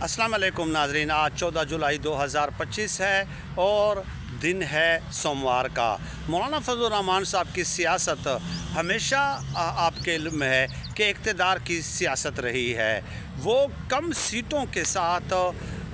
अस्सलाम वालेकुम नाजरीन। आज 14 जुलाई 2025 है और दिन है सोमवार का। मौलाना फजल रहमान साहब की सियासत हमेशा आपके इल्म में है कि इक़्तिदार की सियासत रही है। वो कम सीटों के साथ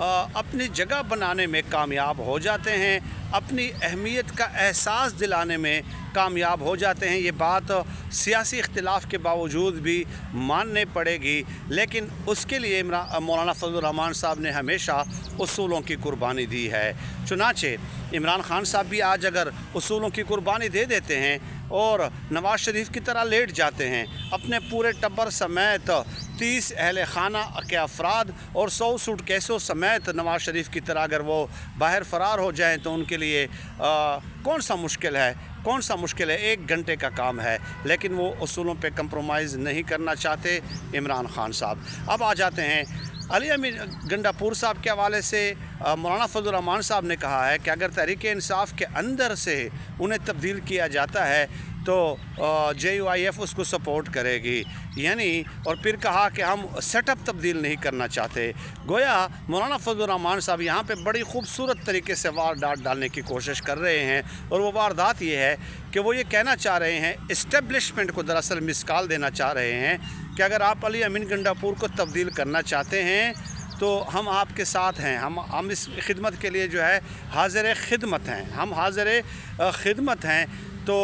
अपनी जगह बनाने में कामयाब हो जाते हैं, अपनी अहमियत का एहसास दिलाने में कामयाब हो जाते हैं। ये बात सियासी इख्तिलाफ के बावजूद भी मानने पड़ेगी, लेकिन उसके लिए मौलाना फजल रहमान साहब ने हमेशा उसूलों की कुर्बानी दी है। चुनाचे इमरान खान साहब भी आज अगर उसूलों की कुर्बानी दे देते हैं और नवाज़ शरीफ की तरह लेट जाते हैं, अपने पूरे टब्बर समेत 30 अहले खाना के अफराद और 100 सूटकेसों समेत नवाज़ शरीफ की तरह अगर वो बाहर फ़रार हो जाएं तो उनके लिए कौन सा मुश्किल है। 1 घंटे का काम है, लेकिन वो उसूलों पे कंप्रोमाइज़ नहीं करना चाहते इमरान खान साहब। अब आ जाते हैं अली अमीन गंडापुर साहब के हवाले से। मौलाना फजल रहमान साहब ने कहा है कि अगर तहरीक इंसाफ के अंदर से उन्हें तब्दील किया जाता है तो JUIF उसको सपोर्ट करेगी, यानी और फिर कहा कि हम सेटअप तब्दील नहीं करना चाहते। गोया मौलाना फजल रहमान साहब यहाँ पे बड़ी खूबसूरत तरीके से वारदात डालने की कोशिश कर रहे हैं, और वो वारदात ये है कि वो ये कहना चाह रहे हैं, इस्टेब्लिशमेंट को दरअसल मिसकाल देना चाह रहे हैं कि अगर आप अली अमीन गंडापुर को तब्दील करना चाहते हैं तो हम आपके साथ हैं, हम इस खिदमत के लिए जो है हाज़िर खिदमत हैं, हम हाज़िर खिदमत हैं। तो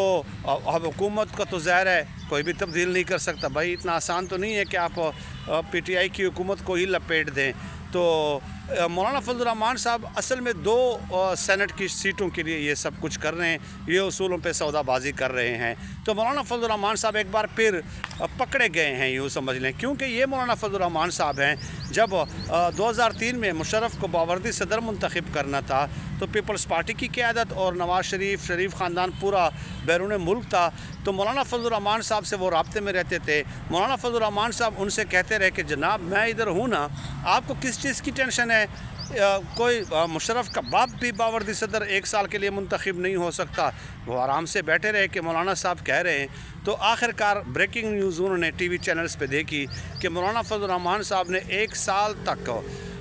अब हुकूमत का तो ज़ाहिर है कोई भी तब्दील नहीं कर सकता भाई, इतना आसान तो नहीं है कि आप PTI की हुकूमत को ही लपेट दें। तो मौलाना फजल रहमान साहब असल में 2 सेनेट की सीटों के लिए ये सब कुछ कर रहे हैं, ये उसूलों पे सौदाबाजी कर रहे हैं। तो मौलाना फजल रहमान साहब एक बार फिर पकड़े गए हैं, यूँ समझ लें, क्योंकि ये मौलाना फजल रहमान साहब हैं जब 2003 में मुशर्रफ को बावरदी सदर मुंतखब करना था तो पीपल्स पार्टी की क़यादत और नवाज़ शरीफ ख़ानदान पूरा बैरून मुल्क था, तो मौलाना फजल रहमान साहब से वो राब्ते में रहते थे। मौलाना फजल रहमान साहब उनसे कहते रहे कि जनाब मैं इधर हूँ ना, आपको किस चीज़ की टेंशन है। कोई मुशर्रफ का बाप भी बावरदी सदर 1 साल के लिए मुंतखब नहीं हो सकता। वो आराम से बैठे रहे कि मौलाना साहब कह रहे हैं। तो आखिरकार ब्रेकिंग न्यूज़ उन्होंने TV चैनल्स पे देखी कि मौलाना फजल रहमान साहब ने 1 साल तक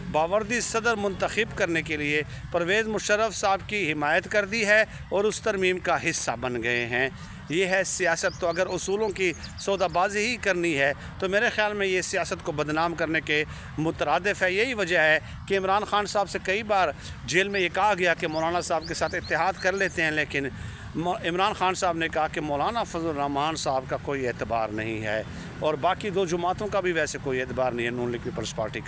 बावरदी सदर मुंतखब करने के लिए परवेज़ मुशर्रफ साहब की हिमायत कर दी है और उस तरमीम का हिस्सा बन गए हैं। ये है सियासत। तो अगर उसूलों की सौदाबाजी ही करनी है तो मेरे ख़्याल में ये सियासत को बदनाम करने के मुतरादिफ है। यही वजह है कि इमरान खान साहब से कई बार जेल में ये कहा गया कि मौलाना साहब के साथ इत्तेहाद कर लेते हैं, लेकिन इमरान खान साहब ने कहा कि मौलाना फजल रहमान साहब का कोई एतबार नहीं है और बाकी 2 जमातों का भी वैसे कोई एतबार नहीं है, नून लीग पीपल्स पार्टी का।